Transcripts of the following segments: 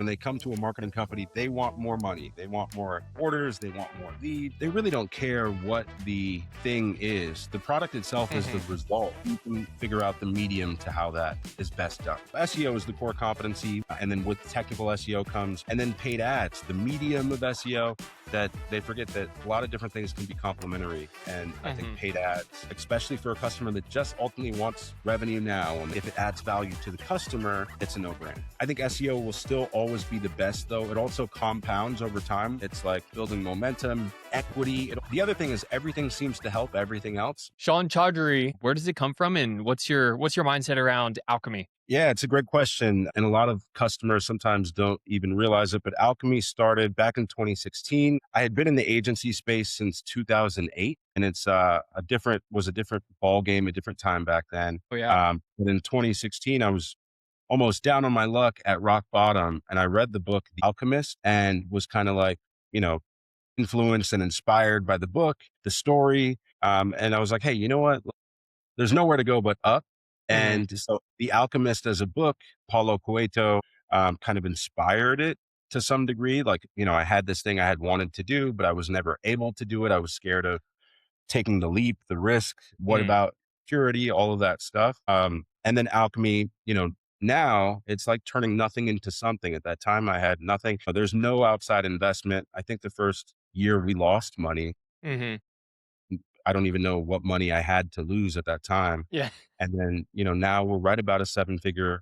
When they come to a marketing company, they want more money. They want more orders. They want more leads. They really don't care what the thing is. The product itself is the result. You can figure out the medium to how that is best done. SEO is the core competency. And then with technical SEO comes, and then paid ads, the medium of SEO, that they forget that a lot of different things can be complementary. And I think paid ads, especially for a customer that just ultimately wants revenue now, and if it adds value to the customer, it's a no-brainer. I think SEO will still always be the best, though. It also compounds over time. It's like building momentum, equity. The other thing is everything seems to help everything else. Sean Chaudhary, where does it come from, and what's your mindset around Alchemy? Yeah, it's a great question. And a lot of customers sometimes don't even realize it, but Alchemy started back in 2016. I had been in the agency space since 2008, and it's was a different ball game, a different time back then. Oh, yeah. But in 2016, I was almost down on my luck at rock bottom. And I read the book, The Alchemist, and was kind of like, influenced and inspired by the book, the story. And I was like, hey, you know what? There's nowhere to go but up. And so The Alchemist as a book, Paulo Coelho, kind of inspired it to some degree. Like, I had this thing I had wanted to do, but I was never able to do it. I was scared of taking the leap, the risk. What about purity, all of that stuff? And then Alchemy, now it's like turning nothing into something. At that time, I had nothing. There's no outside investment. I think the first year we lost money. I don't even know what money I had to lose at that time. Yeah. And then, now we're right about a 7-figure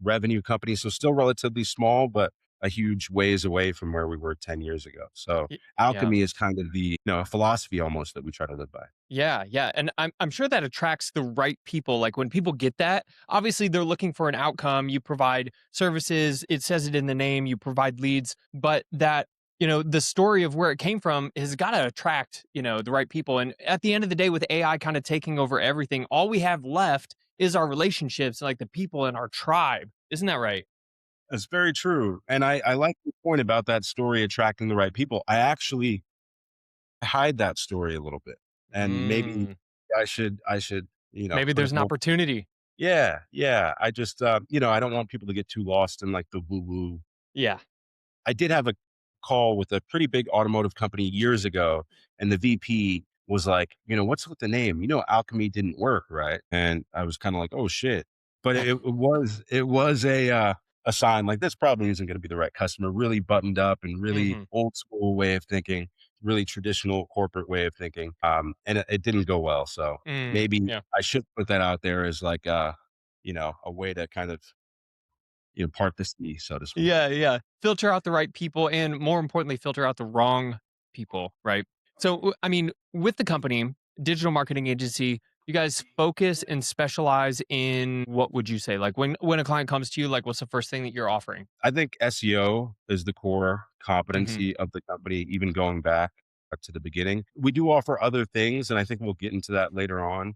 revenue company. So still relatively small, but a huge ways away from where we were 10 years ago. So Alchemy is kind of the, a philosophy almost that we try to live by. Yeah. Yeah. And I'm sure that attracts the right people. Like when people get that, obviously they're looking for an outcome. You provide services. It says it in the name, you provide leads, but that, the story of where it came from has got to attract, the right people. And at the end of the day, with AI kind of taking over everything, all we have left is our relationships, like the people in our tribe. Isn't that right? That's very true. And I like the point about that story attracting the right people. I actually hide that story a little bit. And maybe I should, Maybe put there's it an more. opportunity. Yeah. Yeah. I just, I don't want people to get too lost in like the woo woo. Yeah. I did have a call with a pretty big automotive company years ago, and the VP was like, what's with the name? Alchemy didn't work, right? And I was kind of like, oh shit. But it was a sign like this probably isn't going to be the right customer. Really buttoned up and really old school way of thinking, really traditional corporate way of thinking. And it didn't go well. So maybe I should put that out there as like a way to kind of part the sea, so to speak. Yeah, yeah. Filter out the right people and more importantly, filter out the wrong people, right? So, I mean, with the company, digital marketing agency, you guys focus and specialize in what would you say? Like when a client comes to you, like what's the first thing that you're offering? I think SEO is the core hmm competency of the company, even going back to the beginning. We do offer other things, and I think we'll get into that later on.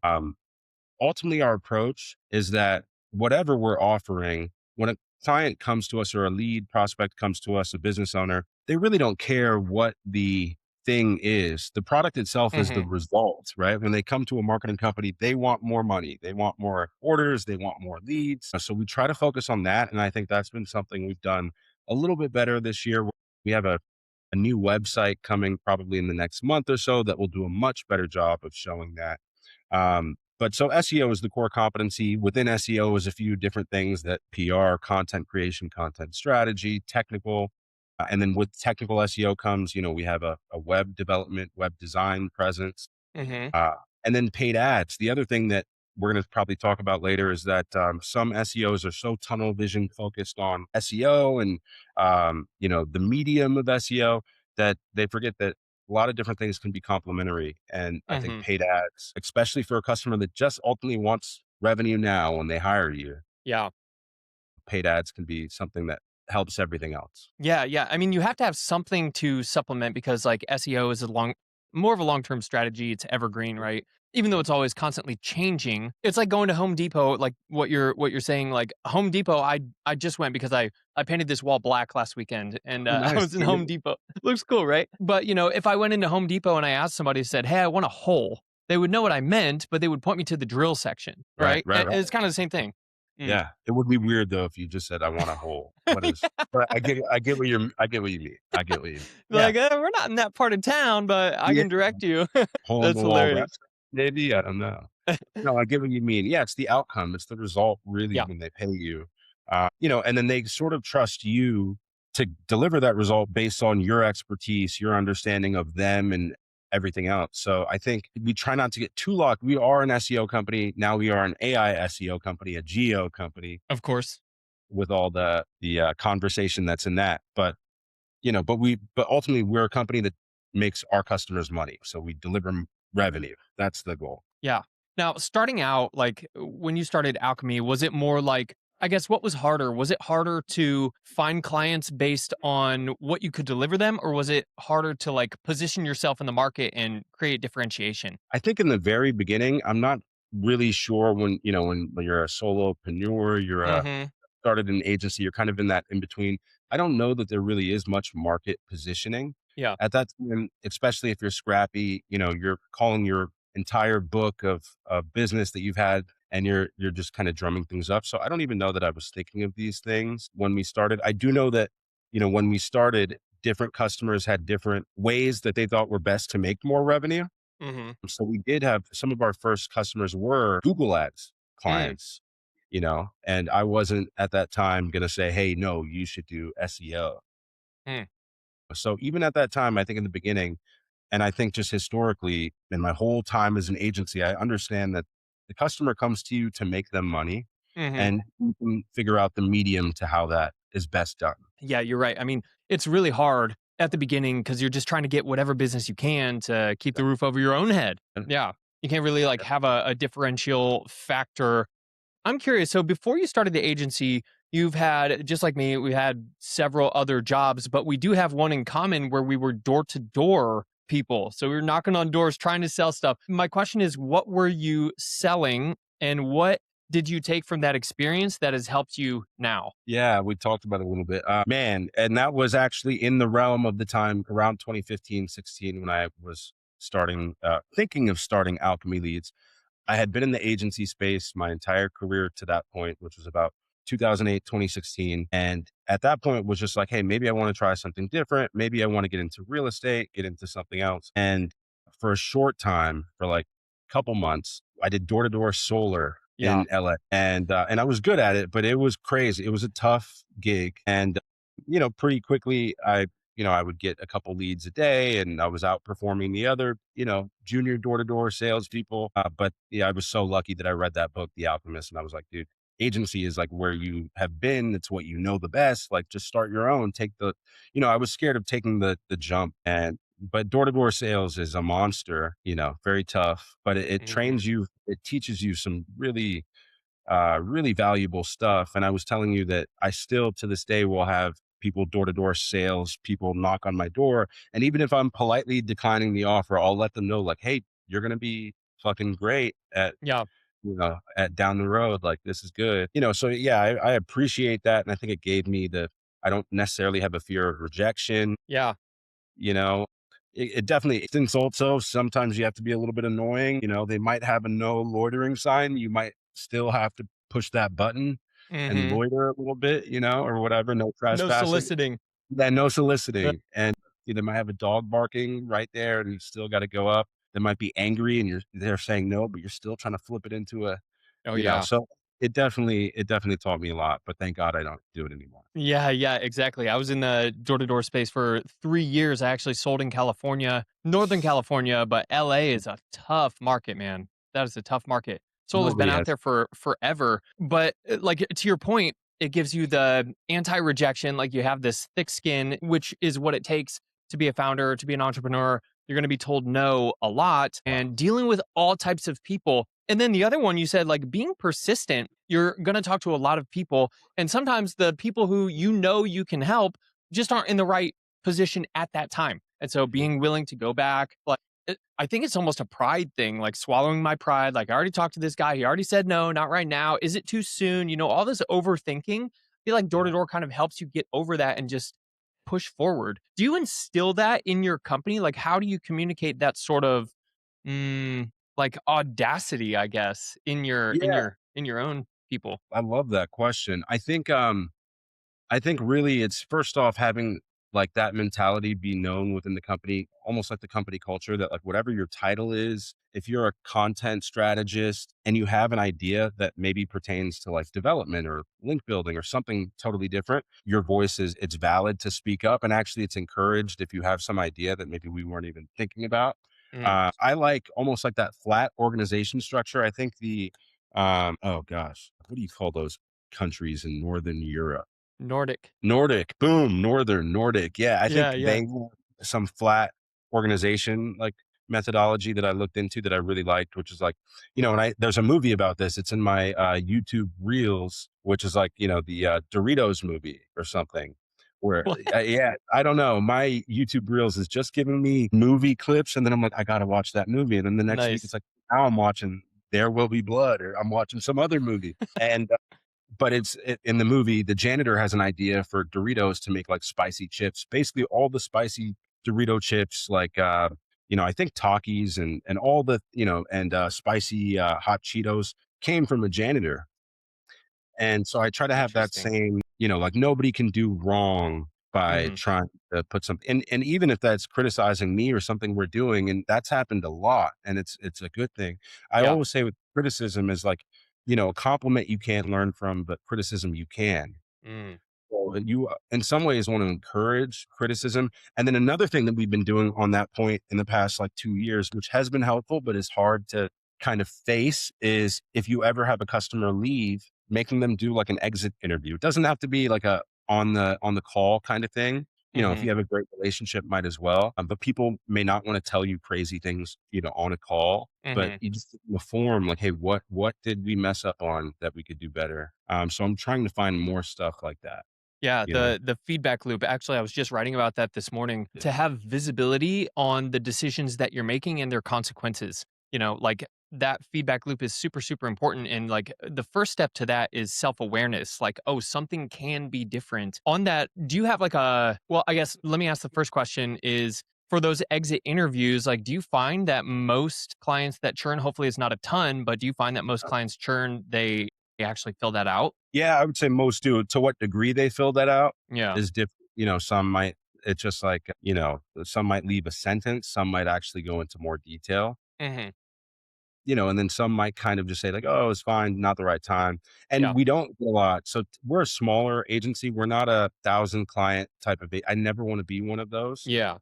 Ultimately, our approach is that whatever we're offering, when a client comes to us or a lead prospect comes to us, a business owner, they really don't care what the thing is. The product itself is the result, right? When they come to a marketing company, they want more money. They want more orders. They want more leads. So we try to focus on that. And I think that's been something we've done a little bit better this year. We have a new website coming probably in the next month or so that will do a much better job of showing that. But so SEO is the core competency. Within SEO is a few different things that PR, content creation, content strategy, technical. And then with technical SEO comes, we have a web development, web design presence, hmm uh, and then paid ads. The other thing that we're going to probably talk about later is that some SEOs are so tunnel vision focused on SEO and, the medium of SEO that they forget that a lot of different things can be complementary. And I think paid ads, especially for a customer that just ultimately wants revenue now when they hire you, Yeah. paid ads can be something that helps everything else. Yeah, yeah. I mean, you have to have something to supplement because like SEO is more of a long-term strategy. It's evergreen, right? Even though it's always constantly changing. It's like going to Home Depot, like what you're saying, like Home Depot, I just went because I painted this wall black last weekend and Oh, I nice. was in Home Depot. Looks cool, right? But if I went into Home Depot and I asked somebody, said, "Hey, I want a hole." They would know what I meant, but they would point me to the drill section, Right, right? right, And right. it's kind of the same thing. Mm. Yeah. It would be weird though if you just said, "I want a whole." What is but I get what you mean. I get what you mean. Yeah. Like, we're not in that part of town, but I Yeah. can direct you." Hole in the That's wall hilarious. restaurant, maybe? I don't know. No, I get what you mean. Yeah, it's the outcome. It's the result really Yeah, when they pay you. And then they sort of trust you to deliver that result based on your expertise, your understanding of them and everything else. So I think we try not to get too locked. We are an SEO company. Now we are an AI SEO company, a geo company of course. with all the conversation that's in that. But ultimately we're a company that makes our customers money. So we deliver revenue. That's the goal. Yeah. Now, starting out, like when you started Alchemy, was it more like, I guess, what was harder? Was it harder to find clients based on what you could deliver them, or was it harder to like position yourself in the market and create differentiation? I think in the very beginning, I'm not really sure when you're a solopreneur, Mm-hmm. started an agency, you're kind of in that in between. I don't know that there really is much market positioning Yeah. at that time, especially if you're scrappy, you're calling your entire book of business that you've had and you're just kind of drumming things up. So I don't even know that I was thinking of these things when we started. I do know that, when we started, different customers had different ways that they thought were best to make more revenue. Mm-hmm. So we did have some of our first customers were Google Ads Mm, clients, and I wasn't at that time going to say, "Hey, no, you should do SEO." mm, So even at that time, I think in the beginning, and I think just historically in my whole time as an agency, I understand that the customer comes to you to make them money mm-hmm. and you can figure out the medium to how that is best done. Yeah, you're right. I mean, it's really hard at the beginning because you're just trying to get whatever business you can to keep the roof over your own head. And- Yeah. You can't really like have a differential factor. I'm curious. So before you started the agency, you've had, just like me, we had several other jobs, but we do have one in common where we were door to door people. So we were knocking on doors trying to sell stuff. My question is, what were you selling and what did you take from that experience that has helped you now? Yeah, we talked about it a little bit. Man, and that was actually in the realm of the time around 2015, 16 when I was thinking of starting Alchemy Leads. I had been in the agency space my entire career to that point, which was about 2008, 2016. And at that point was just like, hey, maybe I want to try something different. Maybe I want to get into real estate, get into something else. And for a short time, for like a couple months, I did door to door solar Yeah. in LA and I was good at it, but it was crazy. It was a tough gig. And, pretty quickly I would get a couple leads a day and I was outperforming the other, junior door to door salespeople. But yeah, I was so lucky that I read that book, The Alchemist. And I was like, dude, agency is like where you have been. It's what you know the best. Like just start your own, I was scared of taking the jump but door to door sales is a monster, very tough, but it Hmm. trains you, it teaches you some really valuable stuff. And I was telling you that I still to this day will have people door to door sales, people knock on my door. And even if I'm politely declining the offer, I'll let them know, like, hey, you're going to be fucking great Yeah. at down the road. Like, this is good. So yeah, I appreciate that. And I think it gave me I don't necessarily have a fear of rejection. Yeah. You know, it definitely stinks also. Sometimes you have to be a little bit annoying. They might have a no loitering sign. You might still have to push that button and Hmm. loiter a little bit, or whatever. No No trespassing. soliciting. Then no soliciting. And they might have a dog barking right there and you still got to go up. They might be angry and they're saying no, but you're still trying to flip it into Oh yeah. so it definitely taught me a lot, but thank God I don't do it anymore. Yeah, yeah, exactly. I was in the door to door space for 3 years. I actually sold in California, Northern California, but LA is a tough market, man. That is a tough market. Solar's been Probably out has. there for forever. But like to your point, it gives you the anti rejection. Like you have this thick skin, which is what it takes to be a founder, to be an entrepreneur. You're going to be told no a lot and dealing with all types of people. And then the other one you said, like being persistent, you're going to talk to a lot of people and sometimes the people who you know you can help just aren't in the right position at that time. And so Mhm. being willing to go back, like I think it's almost a pride thing, like swallowing my pride. Like I already talked to this guy. He already said no, not right now. Is it too soon? All this overthinking. I feel like door to Yeah. door kind of helps you get over that and just push forward. Do you instill that in your company? Like how do you communicate that sort of mm, like audacity, I guess, in your in Yeah. your in your own? people? I love that question. I think really it's first off having like that mentality be known within the company, almost like the company culture that like whatever your title is, if you're a content strategist and you have an idea that maybe pertains to like development or link building or something totally different, your voice is it's valid to speak up. And actually it's encouraged if you have some idea that maybe we weren't even thinking about. Mm, I like almost like that flat organization structure. I think oh gosh, what do you call those countries in Northern Europe? Nordic. Nordic, boom, Northern, Nordic. Yeah, I think Yeah, yeah. they have some flat organization like methodology that I looked into that I really liked, which is like, and there's a movie about this. It's in my YouTube Reels, which is like, the Doritos movie or something. Where, What? yeah, I don't know. My YouTube Reels is just giving me movie clips, and then I'm like, I gotta watch that movie, and then the next week it's Nice. like, now I'm watching There Will Be Blood, or I'm watching some other movie, and but in the movie, the janitor has an idea for Doritos to make like spicy chips. Basically, all the spicy Dorito chips, like I think Takis and all the and spicy hot Cheetos came from a janitor. And so I try to have that Interesting. same, like nobody can do wrong by Mhm. trying to put something and even if that's criticizing me or something we're doing, and that's happened a lot, and it's a good thing. I Yeah. always say with criticism is like, a compliment you can't learn from, but criticism you can. Mm. So you, in some ways, want to encourage criticism. And then another thing that we've been doing on that point in the past like 2 years, which has been helpful, but is hard to kind of face, is if you ever have a customer leave, making them do like an exit interview. It doesn't have to be like a on the call kind of thing. If Mhm. you have a great relationship, might as well. But people may not want to tell you crazy things, on a call. But Mhm. you just give them a form like, hey, what did we mess up on that we could do better? So I'm trying to find more stuff like that. Yeah, You know? the feedback loop. Actually, I was just writing about that this morning. To have visibility on the decisions that you're making and their consequences. Like that feedback loop is super, super important. And like the first step to that is self awareness. Like, oh, something can be different. On that, do you have like well, I guess let me ask the first question is for those exit interviews, like, do you find that most clients that churn, hopefully it's not a ton, but do you find that most clients churn, they actually fill that out? Yeah, I would say most do. To what degree they fill that out Yeah. is different. Some might, it's just like, some might leave a sentence, some might actually go into more detail, Hmm. and then some might kind of just say like, oh, it's fine, not the right time. Yeah. And we don't get a lot. So we're a smaller agency. We're not a 1,000 client type of, I never want to be one of those. Yeah.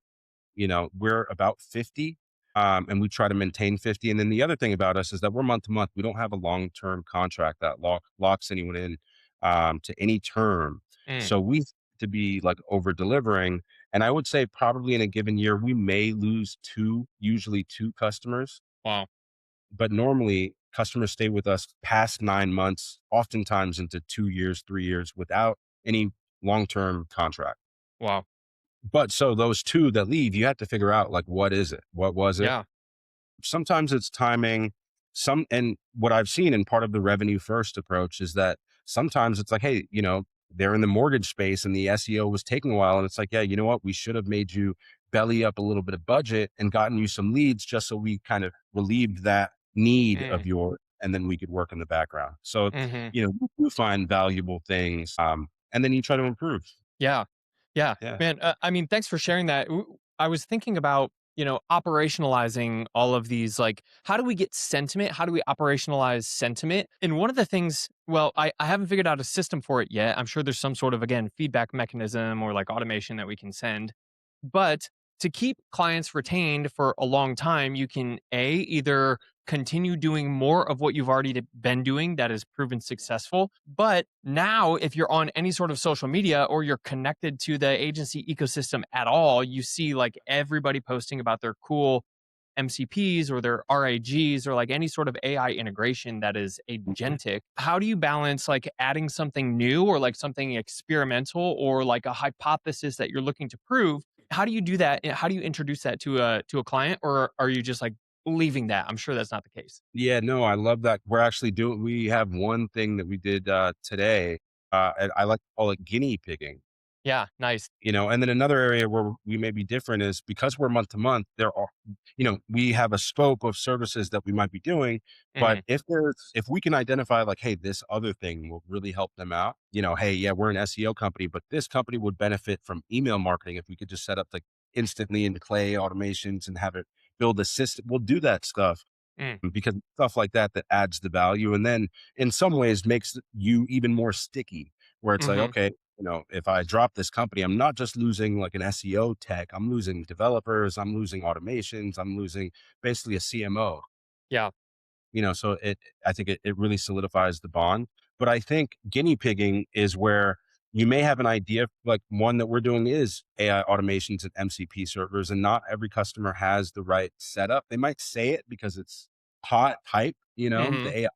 We're about 50, and we try to maintain 50. And then the other thing about us is that we're month to month. We don't have a long-term contract that locks anyone in to any term. Mm. So we have to be like over delivering. And I would say probably in a given year, we may lose usually two customers, Wow. but normally customers stay with us past 9 months, oftentimes into 2 years, 3 years without any long-term contract. Wow. But so those two that leave, you have to figure out like, what is it? What was it? Yeah. Sometimes it's timing. And what I've seen in part of the revenue first approach is that sometimes it's like, hey, they're in the mortgage space and the SEO was taking a while. And it's like, yeah, you know what? We should have made you belly up a little bit of budget and gotten you some leads just so we kind of relieved that need Mm. of your, and then we could work in the background. So, Mhm. you find valuable things, and then you try to improve. Yeah. Yeah. Yeah. Man, I mean, thanks for sharing that. I was thinking about, operationalizing all of these. Like, how do we get sentiment? How do we operationalize sentiment? And one of the things, well, I haven't figured out a system for it yet. I'm sure there's some sort of, again, feedback mechanism or like automation that we can send. But to keep clients retained for a long time, you can either continue doing more of what you've already been doing that has proven successful. But now, if you're on any sort of social media or you're connected to the agency ecosystem at all, you see like everybody posting about their cool MCPs or their RAGs or like any sort of AI integration that is agentic. How do you balance like adding something new or like something experimental or like a hypothesis that you're looking to prove? How do you do that? How do you introduce that to a client, or are you just like leaving that? I'm sure that's not the case. Yeah, no, I love that. We have one thing that we did today. And I like to call it guinea pigging. Yeah, nice. And then another area where we may be different is because we're month to month, there are, we have a scope of services that we might be doing. But Mhm, if we can identify like, hey, this other thing will really help them out, hey, yeah, we're an SEO company, but this company would benefit from email marketing if we could just set up like instantly into Clay automations and have it build a system. We'll do that stuff mm, because stuff like that adds the value and then in some ways makes you even more sticky where it's like, mhm, okay, if I drop this company, I'm not just losing like an SEO tech, I'm losing developers, I'm losing automations, I'm losing basically a CMO. yeah, So I think it really solidifies the bond. But I think guinea pigging is where you may have an idea, like one that we're doing is AI automations and MCP servers, and not every customer has the right setup. They might say it because it's hot hype, mhm, the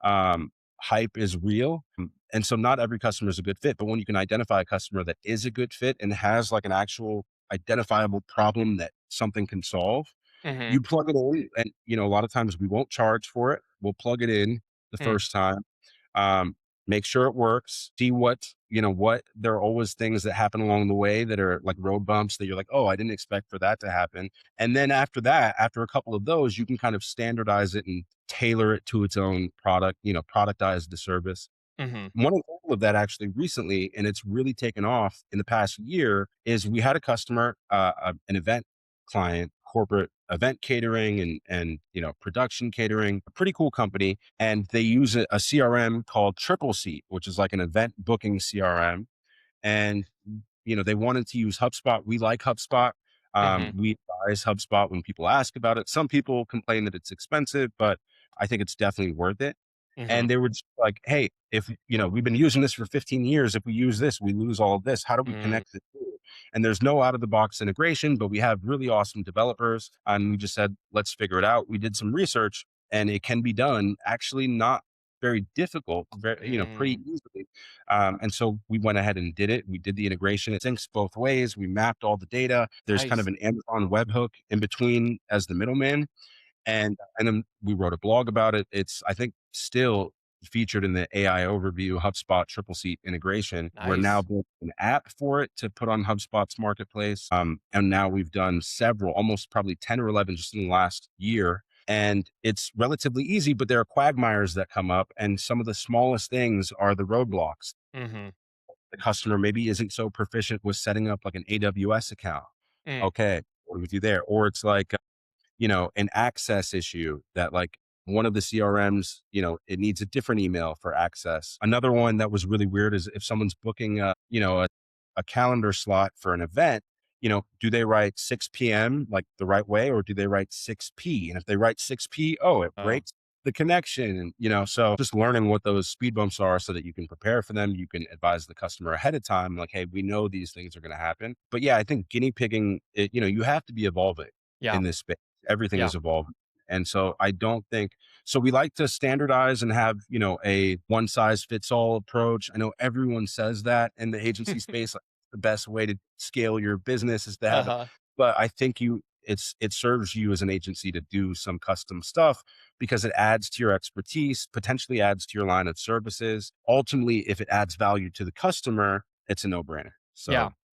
AI hype is real. And so not every customer is a good fit. But when you can identify a customer that is a good fit and has like an actual identifiable problem that something can solve, mhm, you plug it in and, a lot of times we won't charge for it. We'll plug it in the mm, first time, um, make sure it works, see what there are always things that happen along the way that are like road bumps that you're like, oh, I didn't expect for that to happen. And then after that, after a couple of those, you can kind of standardize it and tailor it to its own product, productize the service. mhm, One example of that actually recently, and it's really taken off in the past year, is we had a customer, an event client, corporate event catering and production catering, a pretty cool company, and they use a CRM called Triple Seat, which is like an event booking CRM. And, they wanted to use HubSpot. We like HubSpot. mhm, We advise HubSpot when people ask about it. Some people complain that it's expensive, but I think it's definitely worth it. mhm, And they were just like, hey, if, we've been using this for 15 years. If we use this, we lose all of this. How do we mm, connect the two? And there's no out of the box integration, but we have really awesome developers. And we just said, let's figure it out. We did some research and it can be done actually not very difficult, very, pretty mm, easily. And so we went ahead and did it. We did the integration. It syncs both ways. We mapped all the data. There's kind of nice. an Amazon webhook in between as the middleman. And then we wrote a blog about it. It's, I think, still featured in the AI overview, HubSpot triple seat integration. We're now Nice. building an app for it to put on HubSpot's marketplace. And now we've done several, almost probably 10 or 11 just in the last year. And it's relatively easy, but there are quagmires that come up. And some of the smallest things are the roadblocks. Mhm, The customer maybe isn't so proficient with setting up like an AWS account. mm, Okay, what with you there? Or it's like, an access issue that like one of the CRMs, it needs a different email for access. Another one that was really weird is if someone's booking a calendar slot for an event, do they write 6 p.m. like the right way or do they write 6 p? And if they write 6 p, oh, it oh, breaks the connection. And, so just learning what those speed bumps are so that you can prepare for them. You can advise the customer ahead of time, like, hey, we know these things are going to happen. But yeah, I think guinea pigging, you have to be evolving yeah, in this space. Everything yeah, is evolving. And so I don't think so we like to standardize and have, a one size fits all approach. I know everyone says that in the agency space, like the best way to scale your business is to have it. uh-huh, But I think it serves you as an agency to do some custom stuff because it adds to your expertise, potentially adds to your line of services. Ultimately, if it adds value to the customer, it's a no-brainer. yeah, So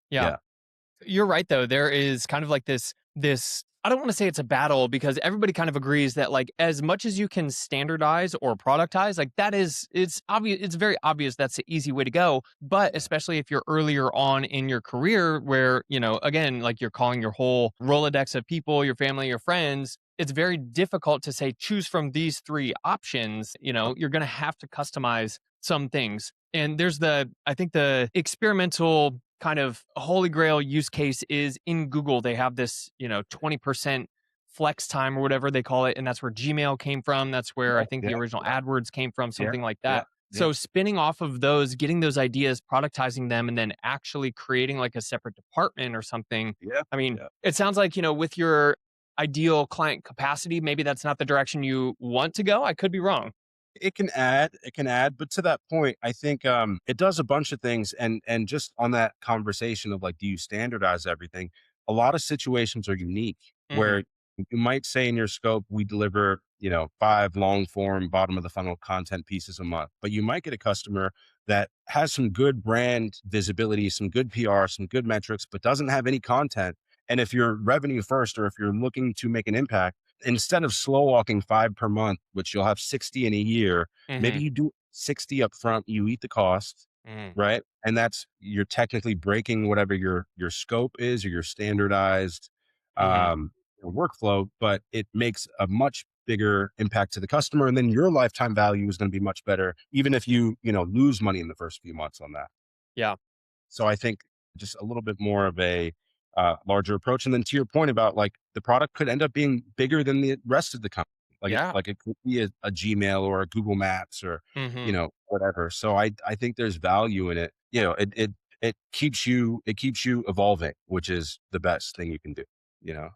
yeah. yeah. You're right though. There is kind of like this I don't want to say it's a battle because everybody kind of agrees that like as much as you can standardize or productize, like that is it's obvious it's very obvious that's the easy way to go. But especially if you're earlier on in your career where, again, like you're calling your whole Rolodex of people, your family, your friends, it's very difficult to say choose from these three options. You're gonna have to customize some things. And there's I think the experimental kind of holy grail use case is in Google. They have this, 20% flex time or whatever they call it. And that's where Gmail came from. That's where I Yeah. think Yeah. the original AdWords came from, Yeah. something like Yeah. that. Yeah. So spinning off of those, getting those ideas, productizing them, and then actually creating like a separate department or something. Yeah. I mean, Yeah. it sounds like, with your ideal client capacity, maybe that's not the direction you want to go. I could be wrong. It can add, but to that point, I think it does a bunch of things. And just on that conversation of like, do you standardize everything? A lot of situations are unique Hmm. where you might say in your scope, we deliver, 5 long form, bottom of the funnel content pieces a month. But you might get a customer that has some good brand visibility, some good PR, some good metrics, but doesn't have any content. And if you're revenue first, or if you're looking to make an impact, instead of slow walking 5 per month, which you'll have 60 in a year, maybe Mhm. you do 60 up front, you eat the cost, Mhm. right? And that's, you're technically breaking whatever your scope is, or your standardized Mhm. um, workflow, but it makes a much bigger impact to the customer. And then your lifetime value is going to be much better, even if you lose money in the first few months on that. Yeah. So I think just a little bit more of a larger approach. And then to your point about, like, the product could end up being bigger than the rest of the company. Yeah. Like it could be a Gmail or a Google Maps, or Mhm. whatever. So I think there's value in it. It keeps you evolving, which is the best thing you can do. You know.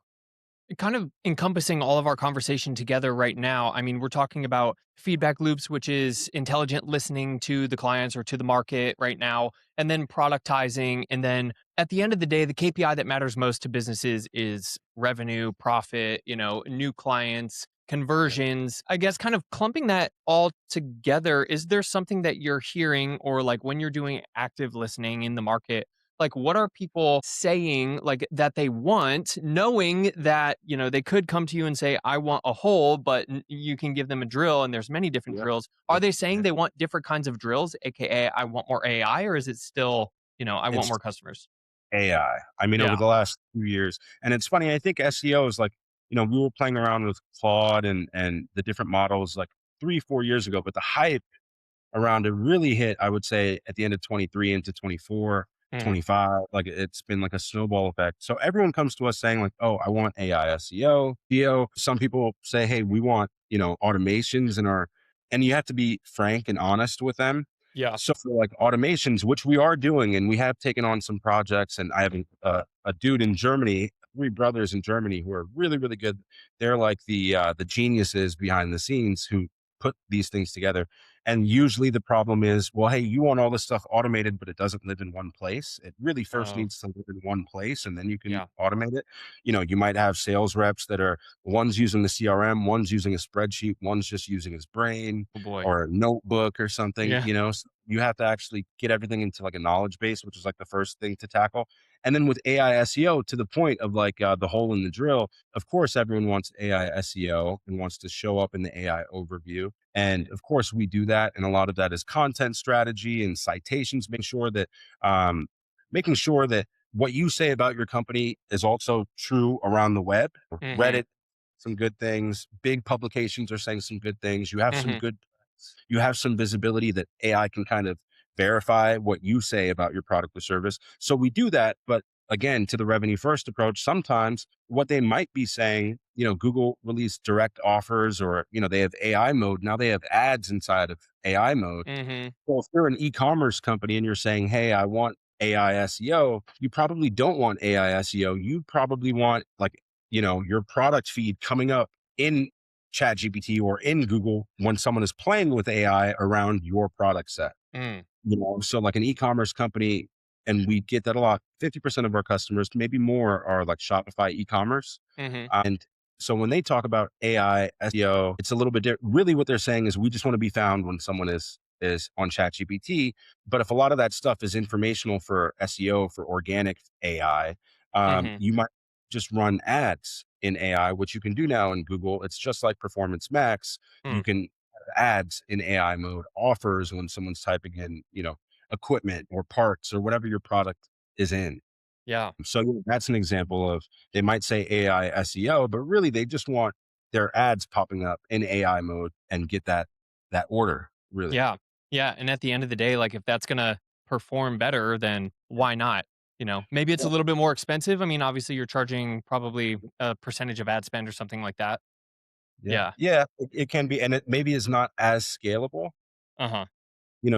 Kind of encompassing all of our conversation together right now. I mean, we're talking about feedback loops, which is intelligent listening to the clients or to the market right now, and then productizing. And then at the end of the day, the KPI that matters most to businesses is revenue, profit, new clients, Yeah. conversions. I guess kind of clumping that all together, is there something that you're hearing, or like when you're doing active listening in the market? Like, what are people saying, like, that they want, knowing that, they could come to you and say, I want a hole, but you can give them a drill and there's many different Yeah. drills. Are Yeah. they saying Yeah. they want different kinds of drills, AKA, I want more AI, or is it still, I want It's more customers? AI. I mean, over Yeah. the last 2 years, and it's funny. I think SEO is like, we were playing around with Claude and the different models like 3, 4 years ago, but the hype around it really hit, I would say, at the end of 23 into 24, Mm, 25. Like, it's been like a snowball effect. So everyone comes to us saying, like, oh, I want AI SEO, SEO. Some people say, hey, we want, automations in our, and you have to be frank and honest with them. yeah. So for like automations, which we are doing, and we have taken on some projects, and I have a dude in Germany, 3 brothers in Germany who are really, really good. They're like the geniuses behind the scenes who put these things together. And usually the problem is, well, hey, you want all this stuff automated, but it doesn't live in one place. It really first Oh, needs to live in one place, and then you can yeah. automate it. You might have sales reps that are, one's using the CRM, one's using a spreadsheet, one's just using his brain Oh boy. or a notebook or something. Yeah. So you have to actually get everything into like a knowledge base, which is like the first thing to tackle. And then with AI SEO, to the point of like the hole in the drill, of course, everyone wants AI SEO and wants to show up in the AI overview. And of course, we do that. And a lot of that is content strategy and citations, um, making sure that what you say about your company is also true around the web. Hmm. Reddit, some good things. Big publications are saying some good things. Hmm. You have some visibility that AI can kind of verify what you say about your product or service. So we do that. But again, to the revenue first approach, sometimes what they might be saying, Google released direct offers, or, they have AI mode. Now they have ads inside of AI mode. Hmm. Well, if you're an e-commerce company and you're saying, hey, I want AI SEO, you probably don't want AI SEO. You probably want, like, your product feed coming up in ChatGPT or in Google when someone is playing with AI around your product set. Mm. So like an e-commerce company, and we get that a lot. 50% of our customers, maybe more, are like Shopify e-commerce. Hmm. And so when they talk about AI SEO, it's a little bit different. Really, what they're saying is we just want to be found when someone is on ChatGPT. But if a lot of that stuff is informational for SEO, for organic AI, Hmm. you might just run ads in AI, which you can do now in Google. It's just like Performance Max. You Mm. can have ads in AI mode, offers when someone's typing in, equipment or parts or whatever your product is in. Yeah. So that's an example of, they might say AI SEO, but really they just want their ads popping up in AI mode and get that order, really. Yeah. Yeah, and at the end of the day, like, if that's gonna perform better, then why not? Maybe it's a Yeah. little bit more expensive. I mean, obviously, you're charging probably a percentage of ad spend or something like that. Yeah. Yeah. Yeah, it can be, and it maybe is not as scalable. Uh-huh.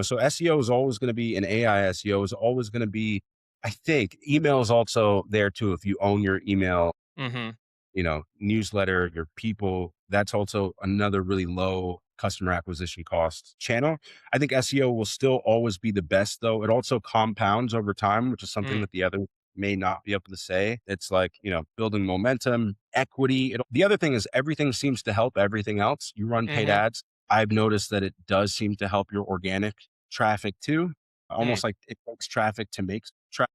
So SEO is always going to be, and AI SEO is always going to be, I think email is also there too. If you own your email, Mhm. newsletter, your people, that's also another really low customer acquisition cost channel. I think SEO will still always be the best, though. It also compounds over time, which is something Mm. that the other may not be able to say. It's like, building momentum, equity. The other thing is everything seems to help everything else. You run paid Mhm. ads. I've noticed that it does seem to help your organic traffic too. Mm. Almost like it takes traffic to make traffic.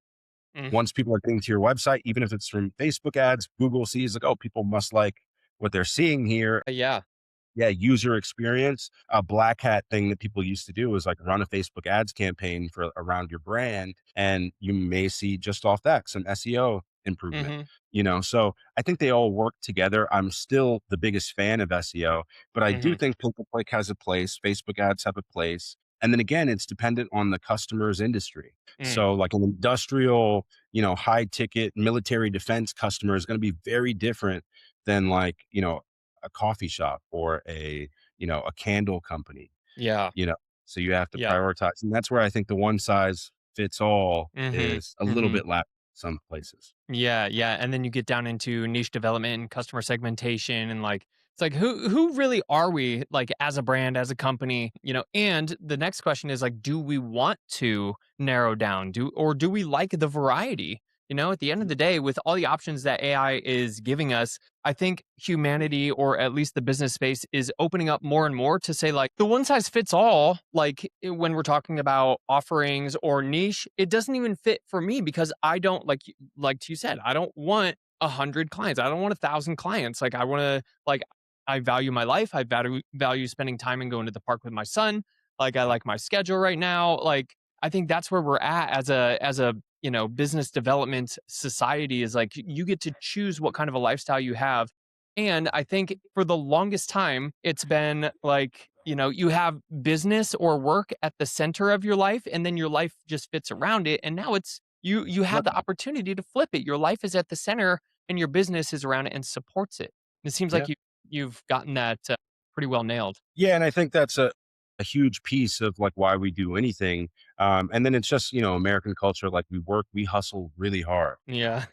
Mm. Once people are getting to your website, even if it's from Facebook ads, Google sees like, oh, people must like what they're seeing here. Yeah. Yeah, user experience. A black hat thing that people used to do is like run a Facebook ads campaign for around your brand, and you may see just off that some SEO improvement. Mhm. So I think they all work together. I'm still the biggest fan of SEO, but I do Mhm. think pay-per-click has a place. Facebook ads have a place. And then again, it's dependent on the customer's industry. Mm. So like an industrial, high ticket military defense customer is going to be very different than like, a coffee shop or a candle company, Yeah. you know, so you have to Yeah. prioritize. And that's where I think the one size fits all Mhm. is a little Mhm. bit lacking some places. Yeah, yeah, and then you get down into niche development and customer segmentation and like it's like who really are we like as a brand, as a company, And the next question is like do we want to narrow down? Do we like the variety? At the end of the day with all the options that AI is giving us, I think humanity or at least the business space is opening up more and more to say like the one size fits all like when we're talking about offerings or niche, it doesn't even fit for me because I don't like you said, I don't want 100 clients. I don't want 1,000 clients. Like I want to I value my life. I value spending time and going to the park with my son. Like I like my schedule right now. Like I think that's where we're at as a business development society is like you get to choose what kind of a lifestyle you have. And I think for the longest time, it's been like, you have business or work at the center of your life, and then your life just fits around it. And now it's you have the Right. opportunity to flip it. Your life is at the center and your business is around it and supports it. And it seems Yeah. like you've gotten that pretty well nailed. Yeah. And I think that's a huge piece of like why we do anything. And then it's just, American culture, like we hustle really hard. Yeah.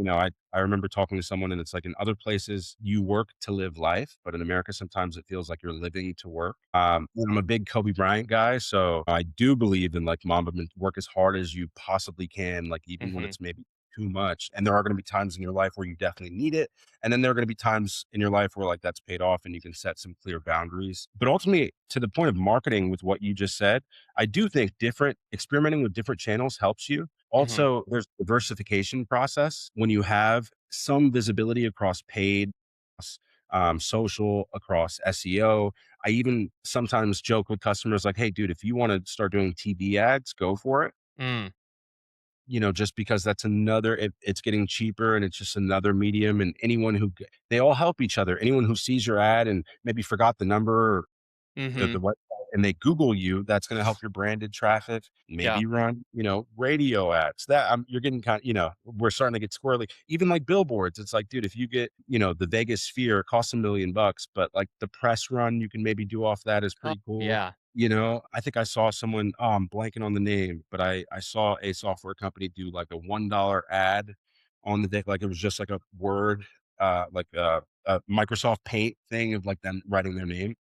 I remember talking to someone and it's like in other places you work to live life, but in America sometimes it feels like you're living to work. And I'm a big Kobe Bryant guy, so I do believe in like Mamba work as hard as you possibly can, like even when Hmm. it's maybe too much. And there are going to be times in your life where you definitely need it, and then there are going to be times in your life where like that's paid off and you can set some clear boundaries. But ultimately, to the point of marketing, with what you just said, I do think different experimenting with different channels helps you. Hmm. Also, there's diversification process when you have some visibility across paid, social, across SEO. I even sometimes joke with customers like, "Hey, dude, if you want to start doing TV ads, go for it." Mm. Just because that's it's getting cheaper and it's just another medium. And they all help each other. Anyone who sees your ad and maybe forgot the number, the Hmm. website, and they Google you, that's going to help your branded traffic. Yeah. Maybe run, radio ads. You're getting we're starting to get squirrely. Even like billboards, it's like, dude, if you get, the Vegas Sphere, it costs $1 million, but like the press run you can maybe do off that is Oh, pretty cool. yeah. I think I saw someone, I'm blanking on the name, but I saw a software company do like a $1 ad on the deck, like it was just like a word, like a Microsoft Paint thing of like them writing their name,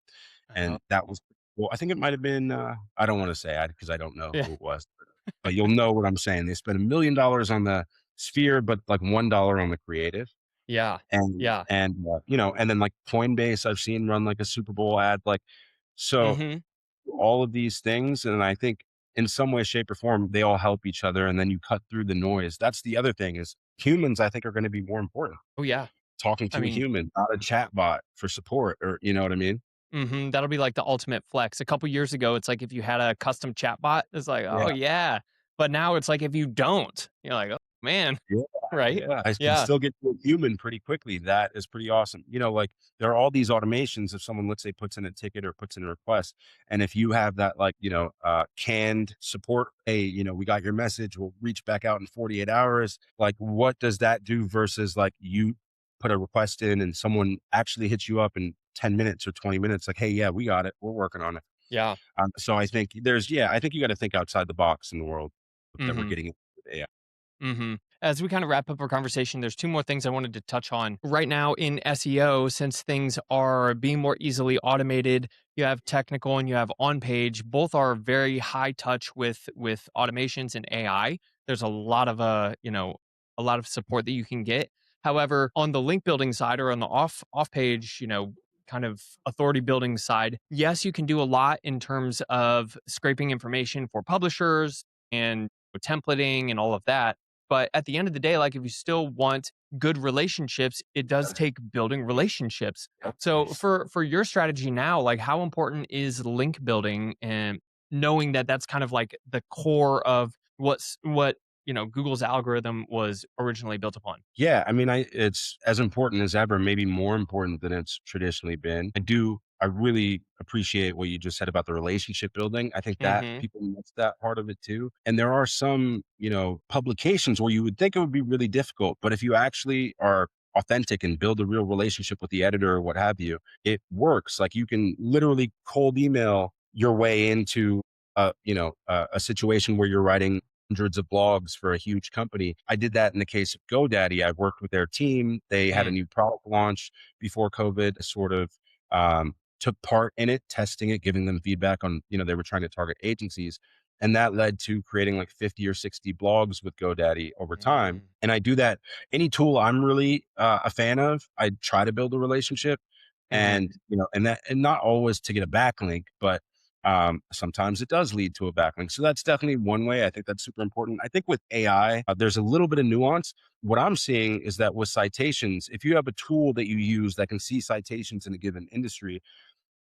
and that Oh. was well, I think it might have been, I don't wanna say because I don't know Yeah. who it was, but you'll know what I'm saying. They spent $1 million on the sphere, but like $1 on the creative. Yeah. Yeah. And then like Coinbase, I've seen run like a Super Bowl ad, like so Hmm. all of these things, and I think in some way, shape, or form, they all help each other, and then you cut through the noise. That's the other thing is humans, I think, are gonna be more important. Oh yeah. Talking I to a mean, human, not a chat bot for support, or you know what I mean? that'll be like the ultimate flex. A couple years ago, it's like if you had a custom chatbot, it's like, oh Yeah. yeah. But now it's like if you don't, you're like, oh man, Yeah, right? yeah, I can Yeah. still get to a human pretty quickly. That is pretty awesome. Like, there are all these automations if someone, let's say, puts in a ticket or puts in a request, and if you have that, like, canned support, "Hey, we got your message, we'll reach back out in 48 hours." Like, what does that do versus, like, you put a request in and someone actually hits you up in 10 minutes or 20 minutes, like, "Hey, yeah, we got it. We're working on it." Yeah. So I think you gotta think outside the box in the world that we're Hmm. getting into with AI. As we kind of wrap up our conversation, there's two more things I wanted to touch on. Right now in SEO, since things are being more easily automated, you have technical and you have on page. Both are very high touch with automations and AI. There's a lot of a lot of support that you can get. However, on the link building side or on the off page, kind of authority building side, yes, you can do a lot in terms of scraping information for publishers and templating and all of that. But at the end of the day, like if you still want good relationships, it does take building relationships. So for your strategy now, like how important is link building and knowing that that's kind of like the core of what Google's algorithm was originally built upon? Yeah, I mean, it's as important as ever, maybe more important than it's traditionally been. I really appreciate what you just said about the relationship building. I think that Mhm. people miss that part of it too. And there are some, publications where you would think it would be really difficult, but if you actually are authentic and build a real relationship with the editor or what have you, it works. Like you can literally cold email your way into a situation where you're writing hundreds of blogs for a huge company. I did that in the case of GoDaddy. I worked with their team. They had a Mm, new product launch before COVID, sort of took part in it, testing it, giving them feedback on, they were trying to target agencies. And that led to creating like 50 or 60 blogs with GoDaddy over time. mm, And I do that. Any tool I'm really a fan of, I try to build a relationship mhm, and, and not always to get a backlink, but sometimes it does lead to a backlink. So that's definitely one way. I think that's super important. I think with AI, there's a little bit of nuance. What I'm seeing is that with citations, if you have a tool that you use that can see citations in a given industry,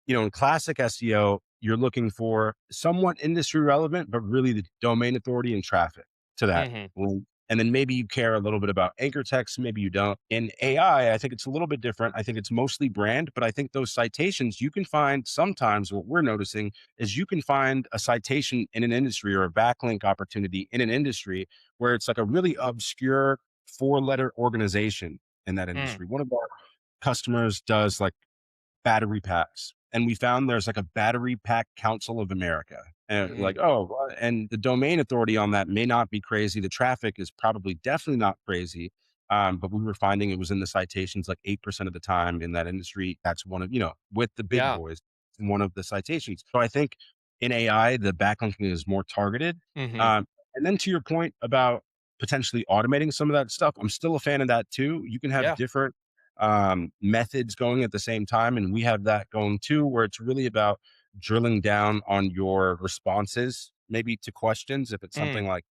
in classic SEO, you're looking for somewhat industry relevant, but really the domain authority and traffic to that mhm, link. And then maybe you care a little bit about anchor text, maybe you don't. In AI, I think it's a little bit different. I think it's mostly brand, but I think those citations you can find sometimes what we're noticing is you can find a citation in an industry or a backlink opportunity in an industry where it's like a really obscure 4-letter organization in that mm, industry. One of our customers does like battery packs. And we found there's like a Battery Pack Council of America. And mm, like, oh, and the domain authority on that may not be crazy. The traffic is probably definitely not crazy. But we were finding it was in the citations like 8% of the time in that industry. That's one of, with the big yeah, boys, one of the citations. So I think in AI, the backlinking is more targeted. mhm, And then to your point about potentially automating some of that stuff, I'm still a fan of that too. You can have yeah, different methods going at the same time. And we have that going too, where it's really about drilling down on your responses, maybe to questions. If it's mm, something like,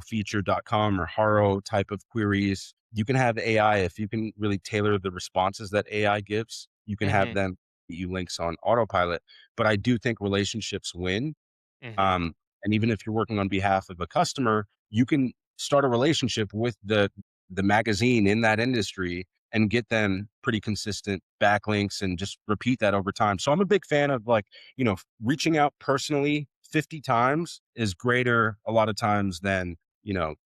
feature.com or Haro type of queries, you can have AI. If you can really tailor the responses that AI gives, you can have mhm, them get you links on autopilot. But I do think relationships win. mhm, um, and even if you're working on behalf of a customer, you can start a relationship with the magazine in that industry and get them pretty consistent backlinks and just repeat that over time. So I'm a big fan of like, reaching out personally 50 times is greater a lot of times than,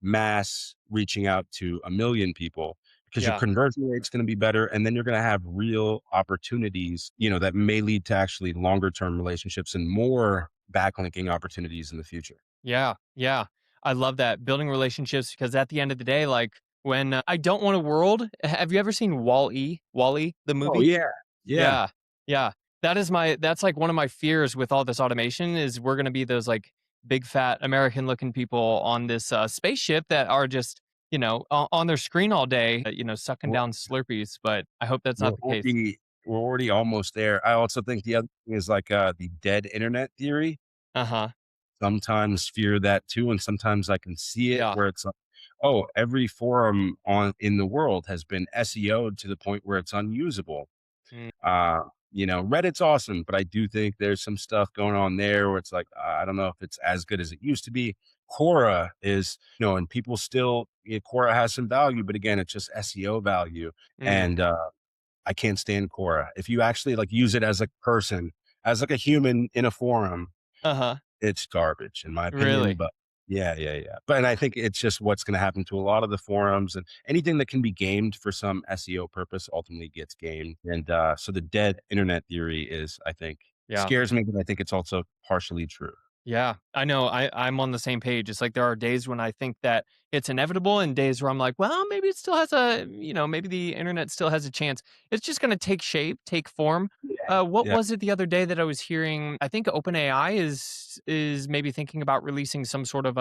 mass reaching out to a million people because your yeah. conversion rate's going to be better. And then you're going to have real opportunities, that may lead to actually longer term relationships and more backlinking opportunities in the future. Yeah, yeah. I love that building relationships because at the end of the day, like when I don't want a world. Have you ever seen Wall-E? Wall-E, the Oh movie? yeah. Yeah. Yeah, yeah. That's like one of my fears with all this automation is we're gonna be those like big fat American looking people on this spaceship that are just on their screen all day, sucking We're, down Slurpees. But I hope that's we're not the case. already we're already almost there. I also think the other thing is like the dead internet theory. Uh huh. Sometimes fear that too, and sometimes I can see it Yeah. where it's like, oh, every forum on in the world has been SEO'd to the point where it's unusable. Mm, Uh, Reddit's awesome, but I do think there's some stuff going on there where it's like, I don't know if it's as good as it used to be. Quora is, and people still, Quora has some value, but again, it's just SEO value. mm. And I can't stand Quora. If you actually like use it as a person, as like a human in a forum, Uh huh. it's garbage in my opinion. Really. But yeah, yeah, yeah. But and I think it's just what's going to happen to a lot of the forums and anything that can be gamed for some SEO purpose ultimately gets gamed. And so the dead internet theory is, I think, Yeah. scares me, but I think it's also partially true. Yeah, I know. I'm on the same page. It's like there are days when I think that it's inevitable, and days where I'm like, well, maybe it still has maybe the internet still has a chance. It's just going to take shape, take form. Yeah. What Yeah. was it the other day that I was hearing? I think OpenAI is maybe thinking about releasing some sort of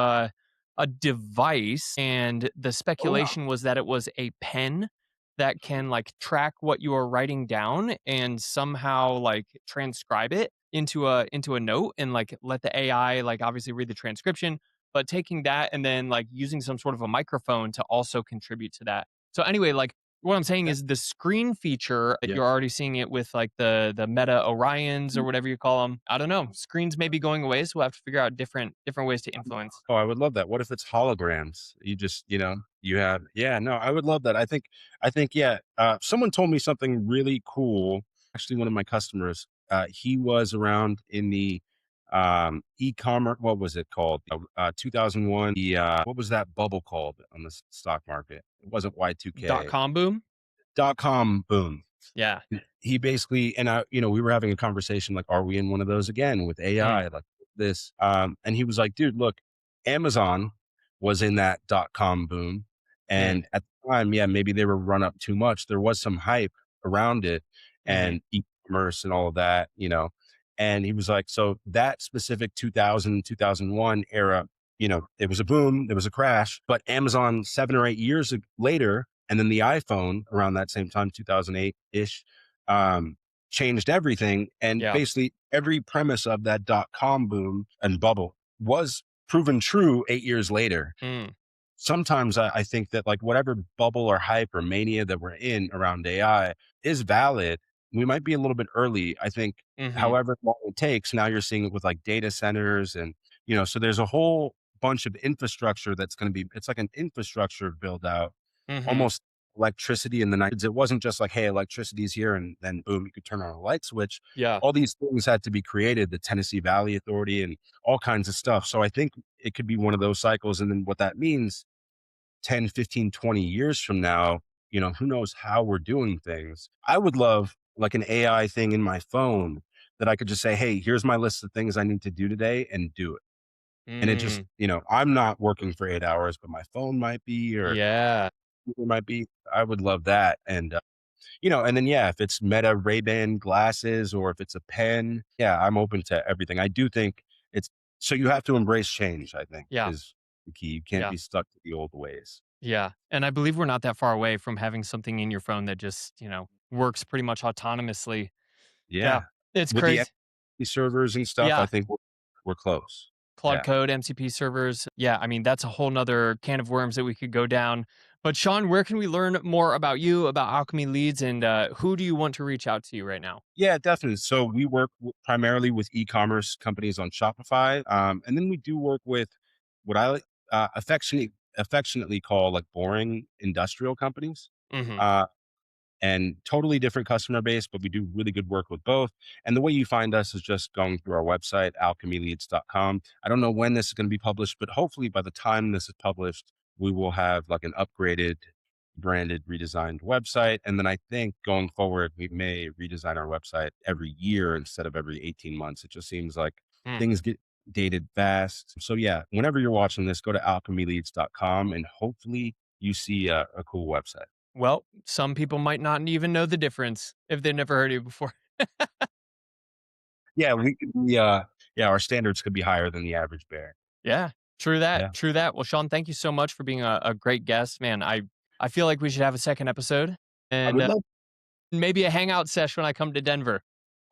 a device, and the Oh, wow. speculation was that it was a pen that can like track what you are writing down and somehow like transcribe it into a note and like let the AI like obviously read the transcription, but taking that and then like using some sort of a microphone to also contribute to that. So anyway, like what I'm saying That is the screen feature, yeah. you're already seeing it with like the Meta Orions or whatever you call them. I don't know. Screens may be going away, so we'll have to figure out different ways to influence. Oh, I would love that. What if it's holograms? You just, you have yeah, no, I would love that. I think, yeah, someone told me something really cool. Actually, one of my customers, he was around in the e-commerce, what was it called? 2001, what was that bubble called on the stock market? It wasn't Dot Y2K. com boom. .com boom. Yeah. He basically and we were having a conversation like, are we in one of those again with Mm, AI like this? And he was like, dude, look, Amazon was in that .com boom, mm, and at the time, yeah, maybe they were run up too much. There was some hype around it hmm. and e-commerce and all of that, And he was like, so that specific 2000 2001 era, it was a boom, there was a crash, but Amazon 7 or 8 years later and then the iPhone around that same time, 2008 ish, um, changed everything. And Yeah. basically, every premise of that .com boom and bubble was proven true 8 years later. Mm, Sometimes I think that like whatever bubble or hype or mania that we're in around AI is valid. We might be a little bit early. I think, hmm. however long it takes, now you're seeing it with like data centers and, so there's a whole bunch of infrastructure that's going to be, it's like an infrastructure build out Hmm. almost electricity in the night. It wasn't just like, hey, electricity's here and then boom, you could turn on a light switch. Yeah. All these things had to be created, the Tennessee Valley Authority and all kinds of stuff. So I think it could be one of those cycles. And then what that means 10, 15, 20 years from now, who knows how we're doing things. I would love like an AI thing in my phone that I could just say, hey, here's my list of things I need to do today and do it. And it just, Mm, I'm not working for 8 hours, but my phone might be, or yeah. it might be. I would love that. And, and then, yeah, if it's Meta Ray-Ban glasses or if it's a pen, yeah, I'm open to everything. I do think it's, so you have to embrace change, I think Yeah. is the key. You can't Yeah. be stuck to the old ways. Yeah. And I believe we're not that far away from having something in your phone that just, works pretty much autonomously. Yeah. Yeah. It's With the crazy. MCP servers and stuff, I Yeah. think we're close. Claude Yeah. Code, MCP servers. Yeah, I mean, that's a whole nother can of worms that we could go down. But Sean, where can we learn more about you, about Alchemy Leads, and who do you want to reach out to you right now? Yeah, definitely. So we work primarily with e-commerce companies on Shopify. And then we do work with what I affectionately call like boring industrial companies. Hmm. Uh, and totally different customer base, but we do really good work with both. And the way you find us is just going through our website, alchemyleads.com. I don't know when this is going to be published, but hopefully by the time this is published, we will have like an upgraded, branded, redesigned website. And then I think going forward, we may redesign our website every year instead of every 18 months. It just seems like Mm. things get dated fast. So yeah, whenever you're watching this, go to alchemyleads.com and hopefully you see a cool website. Well, some people might not even know the difference if they've never heard of you before. Yeah, yeah, our standards could be higher than the average bear. Yeah, true that. Yeah. True that. Well, Sean, thank you so much for being a great guest, man. I feel like we should have a second episode I and would love maybe a hangout sesh when I come to Denver.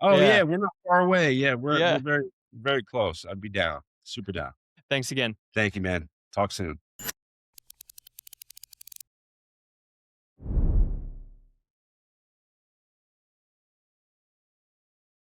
Oh, Yeah, yeah, we're not far away. Yeah, we're yeah. very, very close. I'd be down. Super down. Thanks again. Thank you, man. Talk soon.